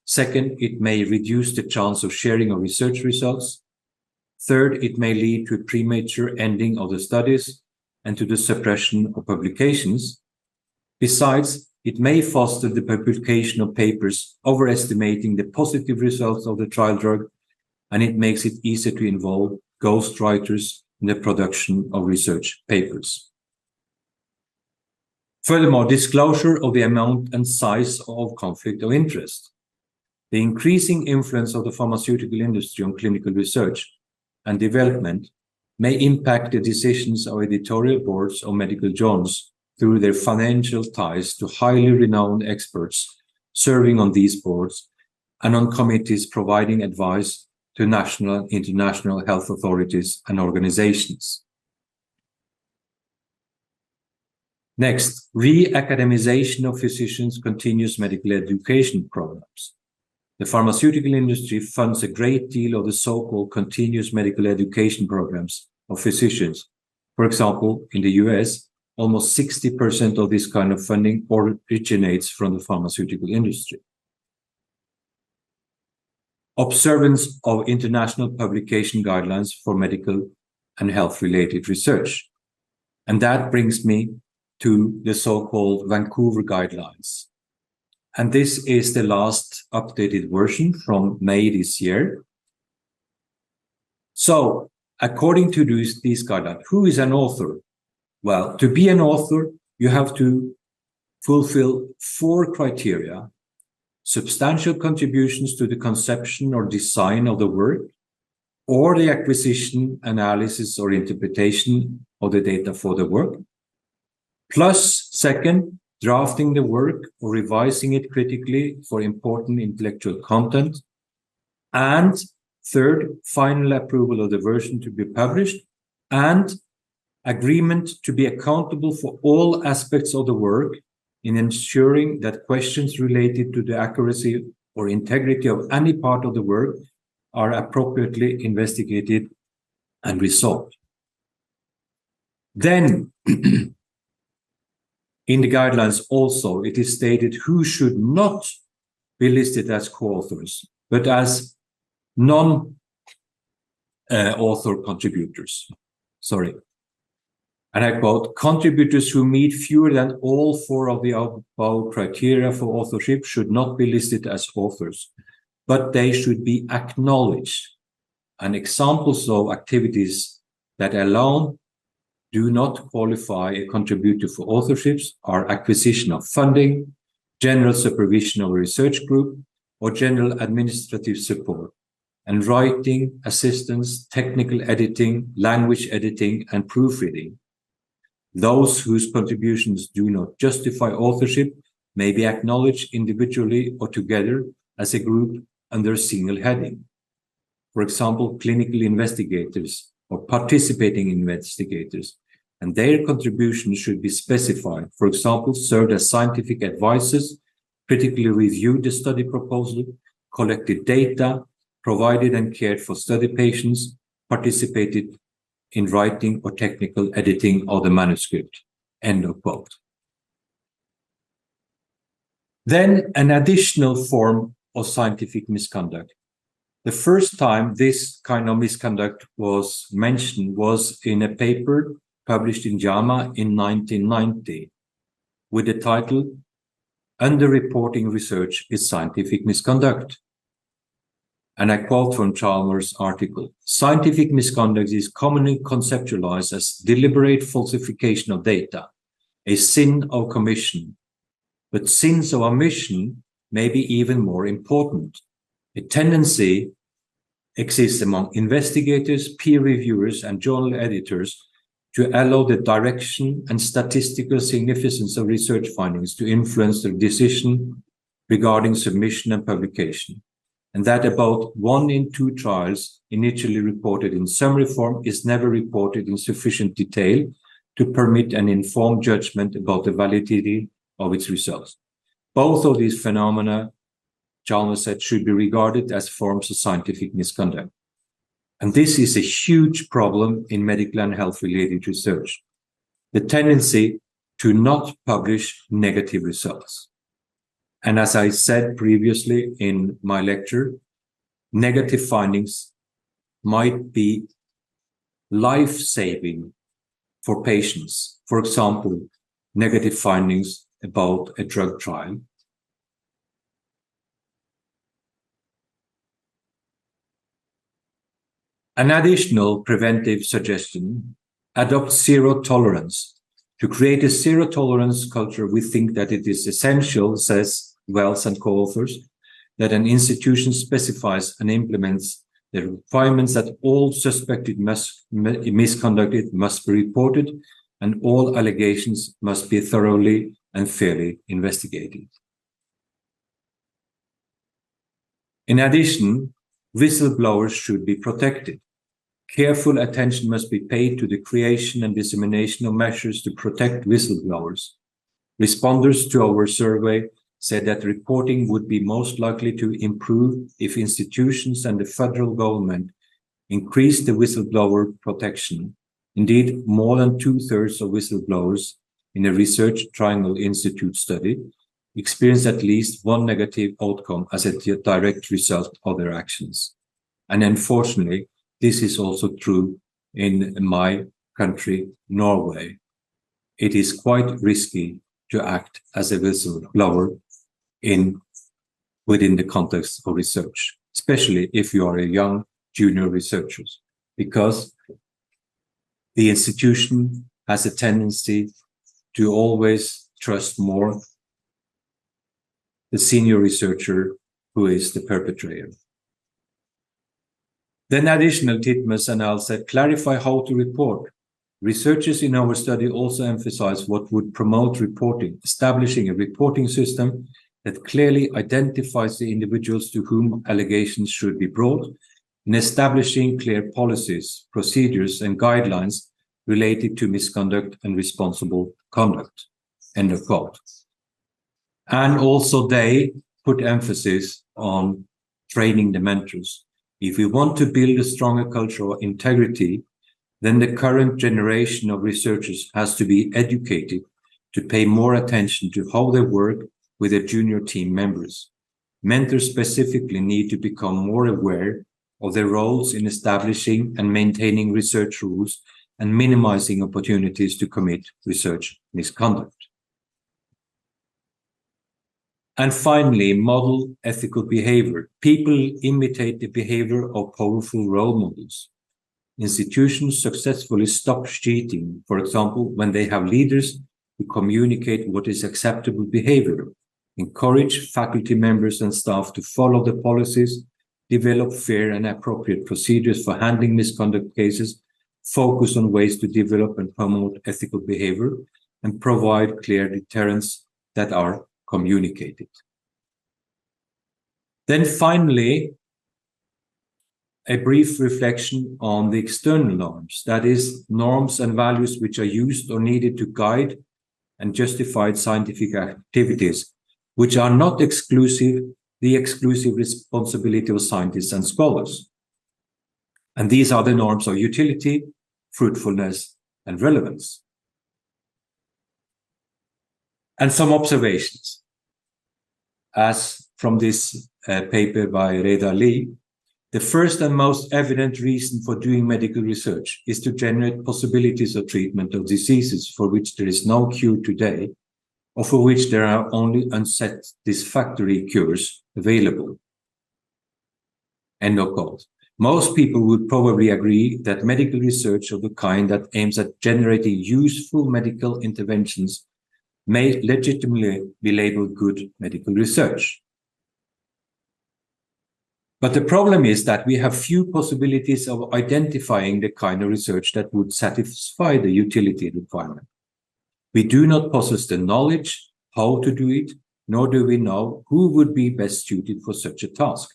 S1: Second, it may reduce the chance of sharing of research results. Third, it may lead to a premature ending of the studies and to the suppression of publications. Besides, it may foster the publication of papers overestimating the positive results of the trial drug, and it makes it easier to involve ghostwriters in the production of research papers. Furthermore, disclosure of the amount and size of conflict of interest. The increasing influence of the pharmaceutical industry on clinical research and development may impact the decisions of editorial boards of medical journals through their financial ties to highly renowned experts serving on these boards and on committees providing advice to national and international health authorities and organizations. Next, re-academization of physicians' continuous medical education programs. The pharmaceutical industry funds a great deal of the so-called continuous medical education programs of physicians. For example, in the US, almost 60% of this kind of funding originates from the pharmaceutical industry. Observance of international publication guidelines for medical and health-related research. And that brings me to the so-called Vancouver guidelines. And this is the last updated version from May this year. So, according to these guidelines, who is an author? Well, to be an author, you have to fulfill 4 criteria: substantial contributions to the conception or design of the work, or the acquisition, analysis, or interpretation of the data for the work, plus, second, drafting the work or revising it critically for important intellectual content, and third, final approval of the version to be published, and agreement to be accountable for all aspects of the work in ensuring that questions related to the accuracy or integrity of any part of the work are appropriately investigated and resolved. Then, in the guidelines also, it is stated who should not be listed as co-authors, but as non-author contributors. And I quote, contributors who meet fewer than all 4 of the above criteria for authorship should not be listed as authors, but they should be acknowledged. And examples of activities that alone do not qualify a contributor for authorships are acquisition of funding, general supervision of a research group, or general administrative support, and writing, assistance, technical editing, language editing, and proofreading. Those whose contributions do not justify authorship may be acknowledged individually or together as a group under a single heading. For example, clinical investigators or participating investigators, and their contributions should be specified. For example, served as scientific advisors, critically reviewed the study proposal, collected data, provided and cared for study patients, participated in writing or technical editing of the manuscript. End of quote. Then an additional form of scientific misconduct. The first time this kind of misconduct was mentioned was in a paper published in JAMA in 1990 with the title, Underreporting Research is Scientific Misconduct. And I quote from Chalmers' article, scientific misconduct is commonly conceptualized as deliberate falsification of data, a sin of commission, but sins of omission may be even more important. A tendency exists among investigators, peer reviewers, and journal editors to allow the direction and statistical significance of research findings to influence their decision regarding submission and publication, and that about 1 in 2 trials initially reported in summary form is never reported in sufficient detail to permit an informed judgment about the validity of its results. Both of these phenomena, Chalmers said, should be regarded as forms of scientific misconduct. And this is a huge problem in medical and health-related research, the tendency to not publish negative results. And as I said previously in my lecture, negative findings might be life-saving for patients. For example, negative findings about a drug trial. An additional preventive suggestion: adopt zero tolerance. To create a zero tolerance culture, we think that it is essential, says Wells and co-authors, that an institution specifies and implements the requirements that all suspected misconduct must be reported and all allegations must be thoroughly and fairly investigated. In addition, whistleblowers should be protected. Careful attention must be paid to the creation and dissemination of measures to protect whistleblowers. Responders to our survey said that reporting would be most likely to improve if institutions and the federal government increased the whistleblower protection. Indeed, more than 2/3 of whistleblowers in a Research Triangle Institute study experienced at least one negative outcome as a direct result of their actions. And unfortunately, this is also true in my country, Norway. It is quite risky to act as a whistleblower within the context of research, especially if you are a young junior researcher, because the institution has a tendency to always trust more the senior researcher who is the perpetrator. Then additional Titmus and Al said, clarify how to report. Researchers in our study also emphasize what would promote reporting, establishing a reporting system that clearly identifies the individuals to whom allegations should be brought, and establishing clear policies, procedures, and guidelines related to misconduct and responsible conduct. End of quote. And also they put emphasis on training the mentors. If we want to build a stronger culture of integrity, then the current generation of researchers has to be educated to pay more attention to how they work with their junior team members. Mentors specifically need to become more aware of their roles in establishing and maintaining research rules and minimizing opportunities to commit research misconduct. And finally, model ethical behavior. People imitate the behavior of powerful role models. Institutions successfully stop cheating, for example, when they have leaders who communicate what is acceptable behavior, encourage faculty members and staff to follow the policies, develop fair and appropriate procedures for handling misconduct cases, focus on ways to develop and promote ethical behavior, and provide clear deterrents that are communicated. Then finally, a brief reflection on the external norms, that is, norms and values which are used or needed to guide and justify scientific activities, which are not the exclusive responsibility of scientists and scholars. And these are the norms of utility, fruitfulness, and relevance. And some observations. As from this paper by Reda Lee, the first and most evident reason for doing medical research is to generate possibilities of treatment of diseases for which there is no cure today, or for which there are only unsatisfactory cures available. End of quote. Most people would probably agree that medical research of the kind that aims at generating useful medical interventions may legitimately be labeled good medical research. But the problem is that we have few possibilities of identifying the kind of research that would satisfy the utility requirement. We do not possess the knowledge how to do it, nor do we know who would be best suited for such a task.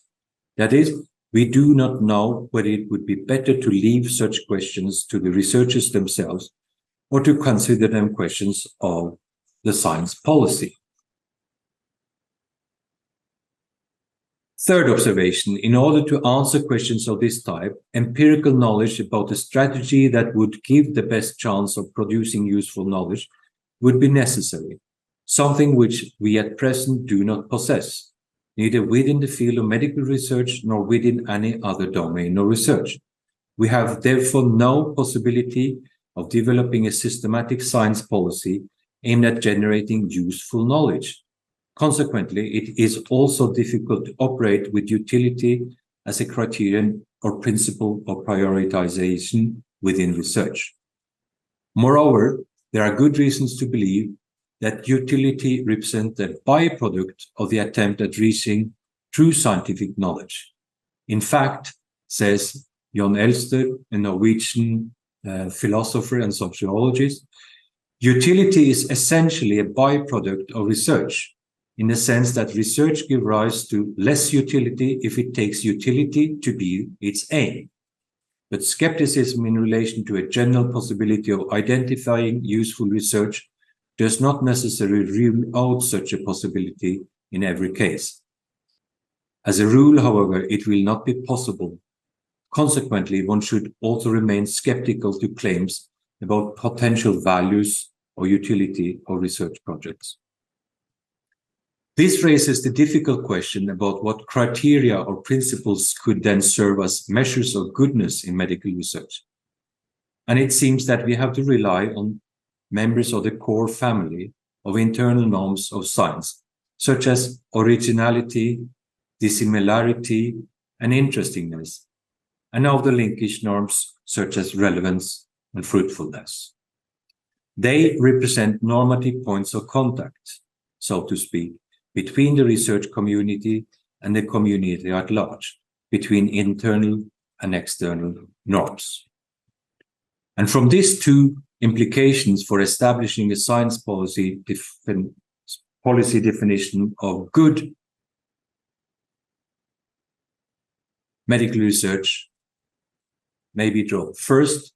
S1: That is, we do not know whether it would be better to leave such questions to the researchers themselves or to consider them questions of the science policy. Third observation, in order to answer questions of this type, empirical knowledge about a strategy that would give the best chance of producing useful knowledge would be necessary, something which we at present do not possess, neither within the field of medical research nor within any other domain of research. We have therefore no possibility of developing a systematic science policy aimed at generating useful knowledge. Consequently, it is also difficult to operate with utility as a criterion or principle of prioritization within research. Moreover, there are good reasons to believe that utility represents a byproduct of the attempt at reaching true scientific knowledge. In fact, says Jon Elster, a Norwegian philosopher and sociologist, utility is essentially a byproduct of research, in the sense that research gives rise to less utility if it takes utility to be its aim. But skepticism in relation to a general possibility of identifying useful research does not necessarily rule out such a possibility in every case. As a rule, however, it will not be possible. Consequently, one should also remain skeptical to claims about potential values or utility of research projects. This raises the difficult question about what criteria or principles could then serve as measures of goodness in medical research. And it seems that we have to rely on members of the core family of internal norms of science, such as originality, dissimilarity, and interestingness, and of the linkage norms such as relevance and fruitfulness. They represent normative points of contact, so to speak, between the research community and the community at large, between internal and external norms. And from these two implications for establishing a science policy definition of good medical research may be drawn. First,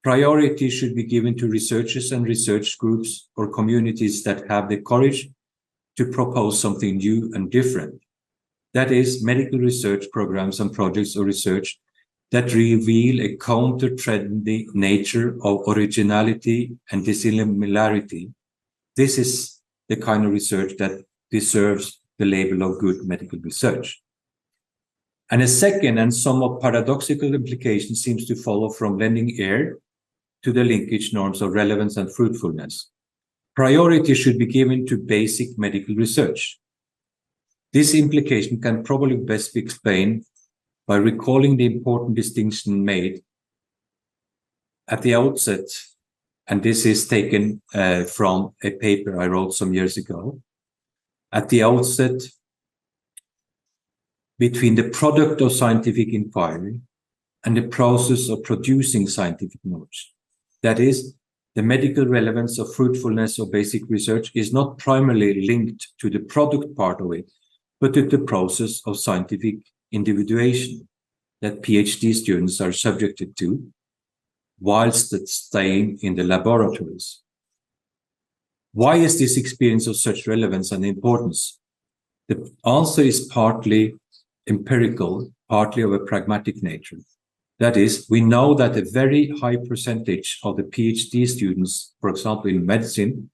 S1: priority should be given to researchers and research groups or communities that have the courage to propose something new and different. That is, medical research programs and projects of research that reveal a counter-trendy nature of originality and dissimilarity. This is the kind of research that deserves the label of good medical research. And a second and somewhat paradoxical implication seems to follow from lending air to the linkage norms of relevance and fruitfulness. Priority should be given to basic medical research. This implication can probably best be explained by recalling the important distinction made at the outset, and this is taken from a paper I wrote some years ago, at the outset between the product of scientific inquiry and the process of producing scientific knowledge. That is, the medical relevance of fruitfulness of basic research is not primarily linked to the product part of it, but to the process of scientific individuation that PhD students are subjected to whilst staying in the laboratories. Why is this experience of such relevance and importance? The answer is partly empirical, partly of a pragmatic nature. That is, we know that a very high percentage of the PhD students, for example, in medicine,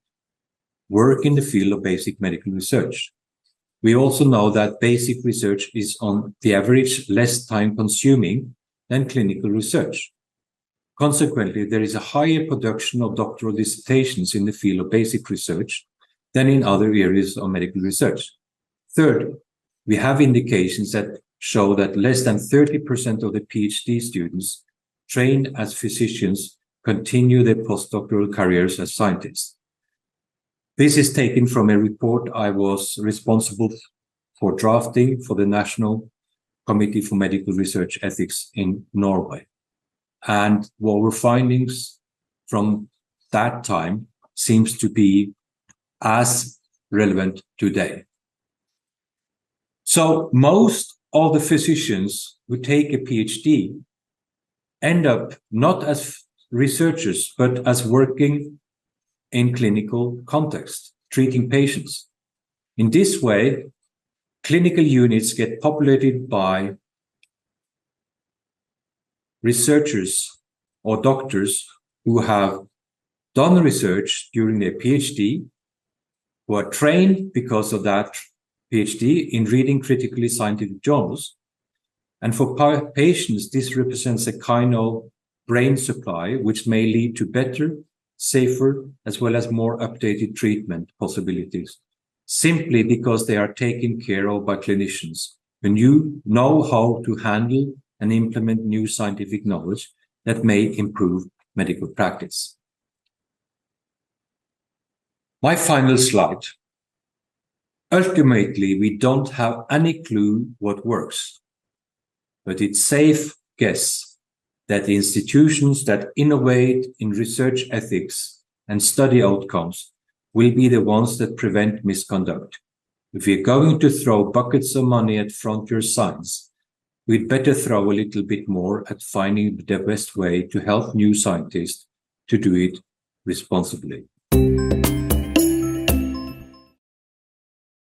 S1: work in the field of basic medical research. We also know that basic research is on the average less time consuming than clinical research. Consequently, there is a higher production of doctoral dissertations in the field of basic research than in other areas of medical research. Third, we have indications that show that less than 30% of the PhD students trained as physicians continue their postdoctoral careers as scientists. This is taken from a report I was responsible for drafting for the National Committee for Medical Research Ethics in Norway. And our findings from that time seems to be as relevant today. So most of the physicians who take a PhD end up not as researchers, but as working in clinical context, treating patients. In this way, clinical units get populated by researchers or doctors who have done research during their PhD, who are trained because of that PhD in reading critically scientific journals. And for patients, this represents a kind of brain supply, which may lead to better, safer, as well as more updated treatment possibilities, simply because they are taken care of by clinicians when you know how to handle and implement new scientific knowledge that may improve medical practice. My final slide. Ultimately, we don't have any clue what works, but it's safe guess that the institutions that innovate in research ethics and study outcomes will be the ones that prevent misconduct. If we're going to throw buckets of money at frontier science, we'd better throw a little bit more at finding the best way to help new scientists to do it responsibly.